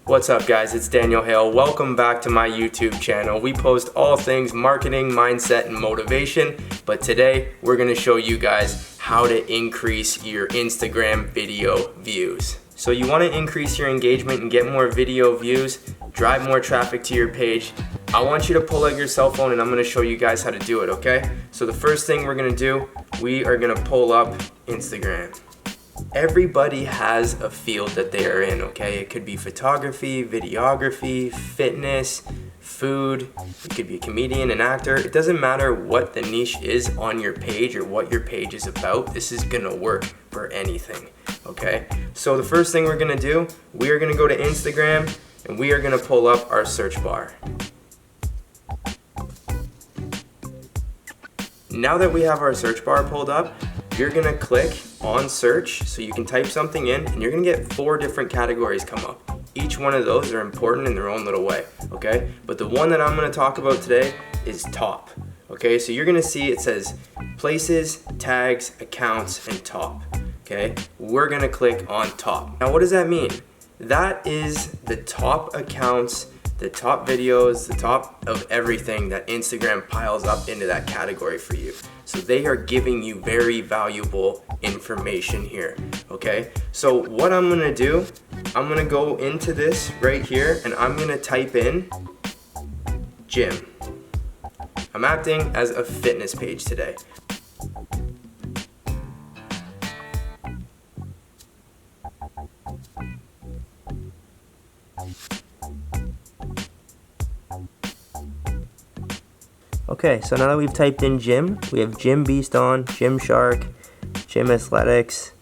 What's up guys, it's Daniel Hale. Welcome back to my YouTube channel. We post all things marketing, mindset, and motivation, but today we're gonna show you guys how to increase your Instagram video views. So you wanna increase your engagement and get more video views, drive more traffic to your page. I want you to pull out your cell phone and I'm gonna show you guys how to do it, okay? So the first thing we're gonna do, we are gonna pull up Instagram. Everybody has a field that they are in, okay? It could be photography, videography, fitness, food. It could be a comedian, an actor. It doesn't matter what the niche is on your page or what your page is about. This is gonna work for anything, okay? So the first thing we're gonna do, we are gonna go to Instagram and we are gonna pull up our search bar. Now that we have our search bar pulled up, you're gonna click on search so you can type something in and you're gonna get 4 different categories come up. Each one of those are important in their own little way, okay? But the one that I'm gonna talk about today is top, okay? So you're gonna see it says places, tags, accounts, and top, okay? We're gonna click on top. Now what does that mean? That is the top accounts, the top videos, the top of everything that Instagram piles up into that category for you. So they are giving you very valuable information here, okay? So what I'm gonna do, I'm gonna go into this right here and I'm gonna type in gym. I'm acting as a fitness page today. Okay, so now that we've typed in gym, we have Gym Beast on, Gymshark, Gym Athletics,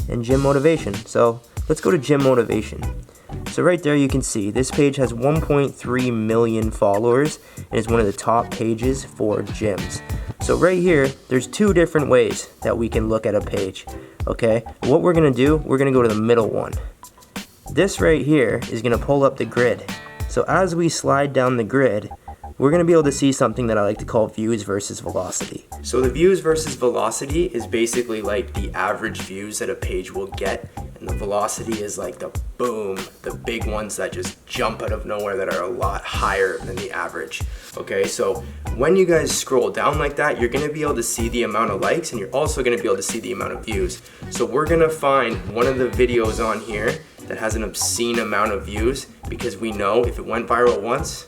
and Gym Motivation. So let's go to Gym Motivation. So right there you can see this page has 1.3 million followers and is one of the top pages for gyms. So right here, there's 2 different ways that we can look at a page, okay? What we're gonna do, we're gonna go to the middle one. This right here is gonna pull up the grid. So as we slide down the grid, we're gonna be able to see something that I like to call views versus velocity. So the views versus velocity is basically like the average views that a page will get, and the velocity is like the boom, the big ones that just jump out of nowhere that are a lot higher than the average. Okay, so when you guys scroll down like that, you're gonna be able to see the amount of likes and you're also gonna be able to see the amount of views. So we're gonna find one of the videos on here that has an obscene amount of views because we know if it went viral once,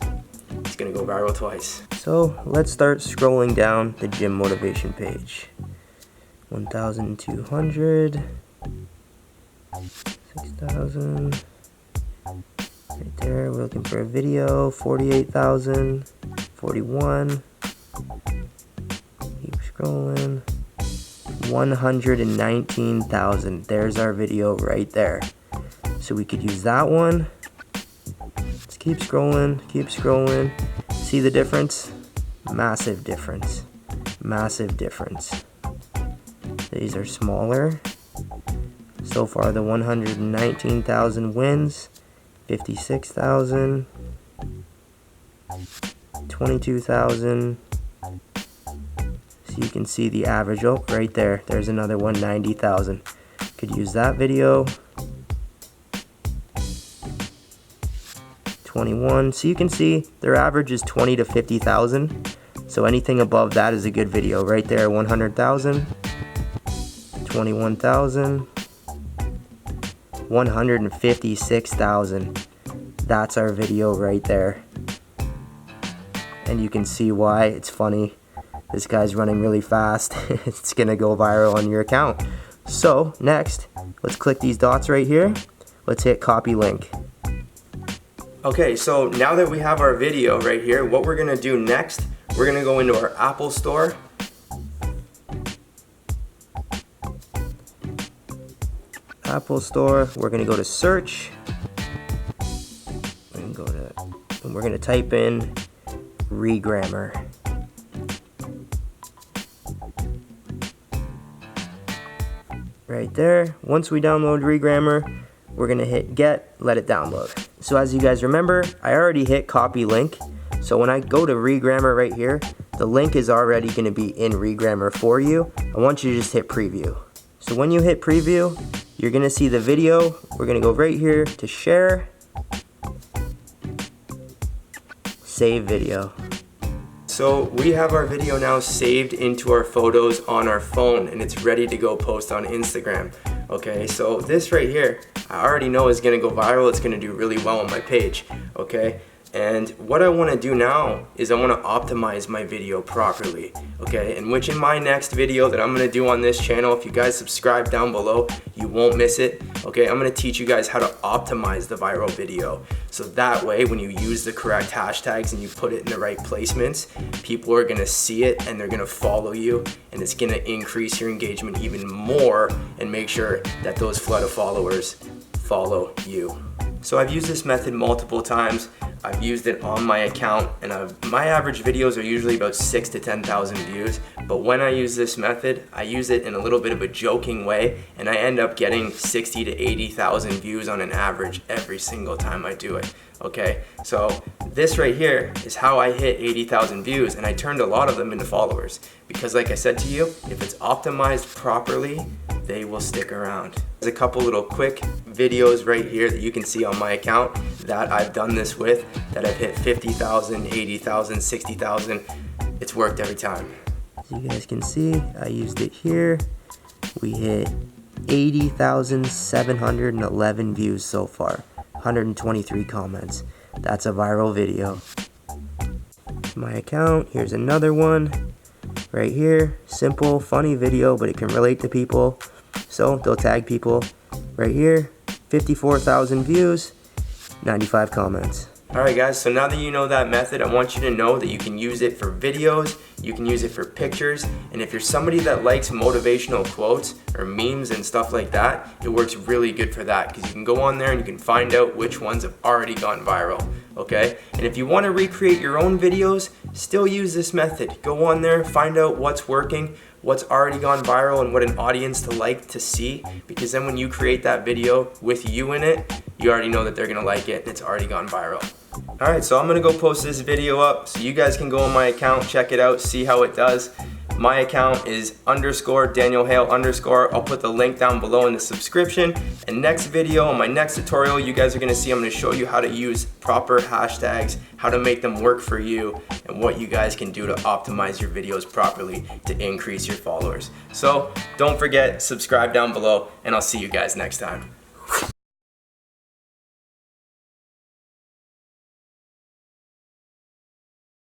it's gonna go viral twice. So let's start scrolling down the Gym Motivation page. 1,200, 6,000. Right there, we're looking for a video. 48,000, 41. Keep scrolling. 119,000. There's our video right there. So we could use that one. Keep scrolling, keep scrolling. See the difference? Massive difference. Massive difference. These are smaller. So far the 119,000 wins. 56,000. 22,000. So you can see the average. Oh, right there. There's another 190,000. Could use that video. 21. So you can see their average is 20 to 50,000. So anything above that is a good video. Right there, 100,000, 21,000, 156,000. That's our video right there. And you can see why. It's funny. This guy's running really fast. It's gonna go viral on your account. So next, let's click these dots right here. Let's hit copy link. Okay, so now that we have our video right here, what we're gonna do next, we're gonna go into our Apple Store. Apple Store, we're gonna go to search. And we're gonna type in Regrammar. Right there. Once we download Regrammar, we're gonna hit get, let it download. So as you guys remember, I already hit copy link. So when I go to Regrammar right here, the link is already gonna be in Regrammar for you. I want you to just hit preview. So when you hit preview, you're gonna see the video. We're gonna go right here to share, save video. So we have our video now saved into our photos on our phone, and it's ready to go post on Instagram. Okay, so this right here, I already know is gonna go viral. It's gonna do really well on my page, okay? And what I wanna do now is I wanna optimize my video properly, okay? And which in my next video that I'm gonna do on this channel, if you guys subscribe down below, you won't miss it, okay? I'm gonna teach you guys how to optimize the viral video. So that way, when you use the correct hashtags and you put it in the right placements, people are gonna see it and they're gonna follow you, and it's gonna increase your engagement even more and make sure that those flood of followers follow you. So I've used this method multiple times. I've used it on my account, and my average videos are usually about 6,000 to 10,000 views. But when I use this method, I use it in a little bit of a joking way, and I end up getting 60,000 to 80,000 views on an average every single time I do it. Okay, so this right here is how I hit 80,000 views, and I turned a lot of them into followers. Because like I said to you, if it's optimized properly, they will stick around. There's a couple little quick videos right here that you can see on my account that I've done this with, that I've hit 50,000, 80,000, 60,000. It's worked every time. As you guys can see, I used it here. We hit 80,711 views so far, 123 comments. That's a viral video. My account, here's another one right here. Simple, funny video, but it can relate to people, so they'll tag people. Right here, 54,000 views, 95 comments. Alright guys, so now that you know that method, I want you to know that you can use it for videos, you can use it for pictures, and if you're somebody that likes motivational quotes or memes and stuff like that, it works really good for that, because you can go on there and you can find out which ones have already gone viral, okay? And if you want to recreate your own videos, still use this method. Go on there, find out what's working, what's already gone viral, and what an audience to like to see, because then when you create that video with you in it, you already know that they're gonna like it and it's already gone viral. Alright, so I'm gonna go post this video up so you guys can go on my account, check it out, see how it does. My account is _DanielHale_. I'll put the link down below in the subscription. And next video, in my next tutorial, you guys are gonna see I'm gonna show you how to use proper hashtags, how to make them work for you, and what you guys can do to optimize your videos properly to increase your followers. So don't forget, subscribe down below, and I'll see you guys next time.